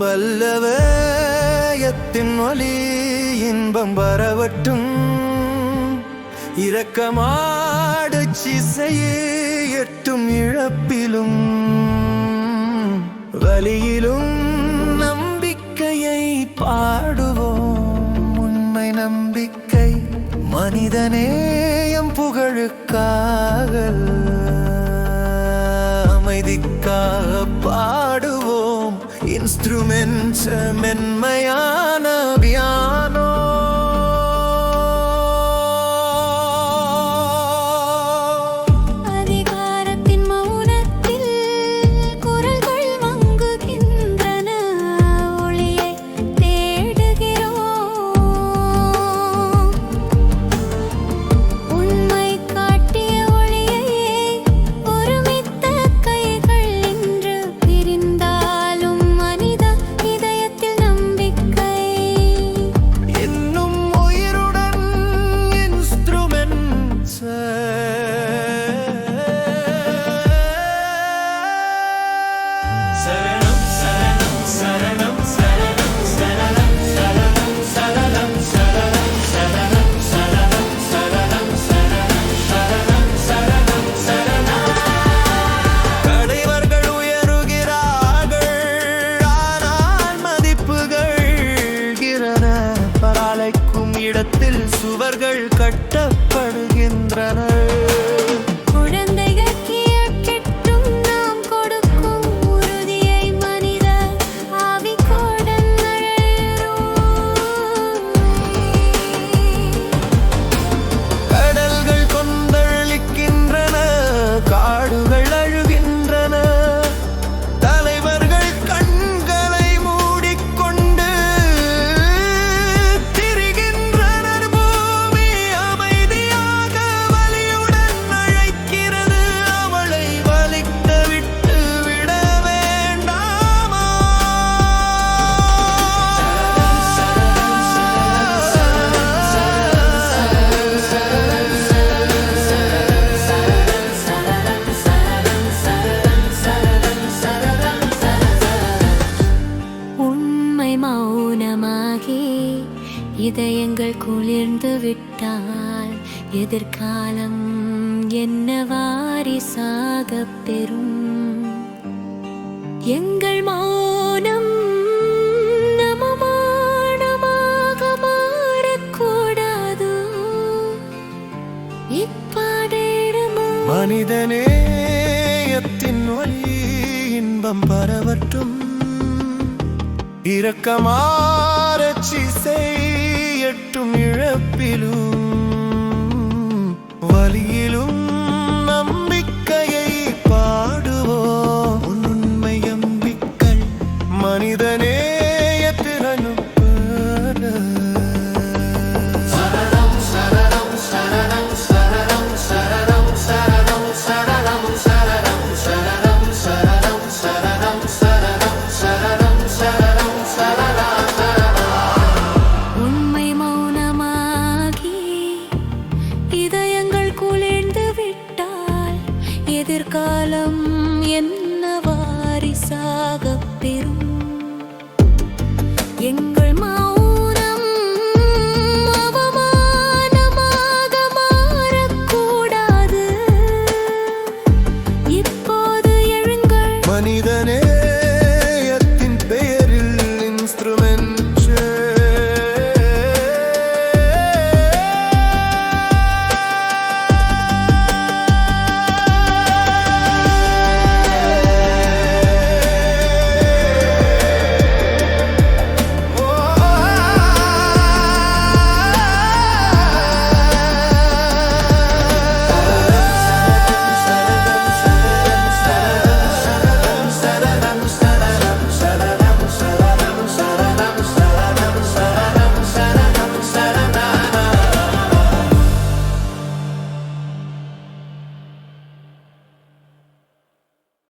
வல்லவயத்தின் ஒலி இன்பம் வரவட்டும். இரக்கமாடு சிசையே எட்டும் இழப்பிலும் வலியிலும் நம்பிக்கையை பாடுவோம். உண்மை நம்பிக்கை மனிதநேயம் புகழுக்காக அமைதிக்காக பாடுவோம். இன்ஸ்ட்ருமென்ட் மென்மையான பியானோ இடத்தில் சுவர்கள் கட்டப்படுகின்றன. மௌனமாகி இதயங்கள் குளிர்ந்து விட்டால் எதிர்காலம் என்ன வாரிசாக பெறும். எங்கள் மௌனம் நமமானமாக மாறக்கூடாது. இப்பாடேடுமோ மனிதநேயத்தின் ஒலி இன்பம் பரவட்டும். இரக்கமாரட்சி செய்யட்டும் இழப்பிலும் வலியிலும் நம்பிக்கையை பாடுவோம். உண்மை நம்பிக்கை மனிதநேயத்தில் அனுப்ப சரணம் சரணம் சரணம் சரணம் சரணம் சரணம் சரணம் சரணம் சரணம் சரணம் சரணம் சரணம் சரணம் எதிர்காலம் என்ன வாரிசாக பெறும். எங்கள் மௌனம் அவமானமாக மாறக்கூடாது. இப்போது எழுங்கள் மனிதநேயத்தின் பெயரில் இன்ஸ்ட்ருமென்ட்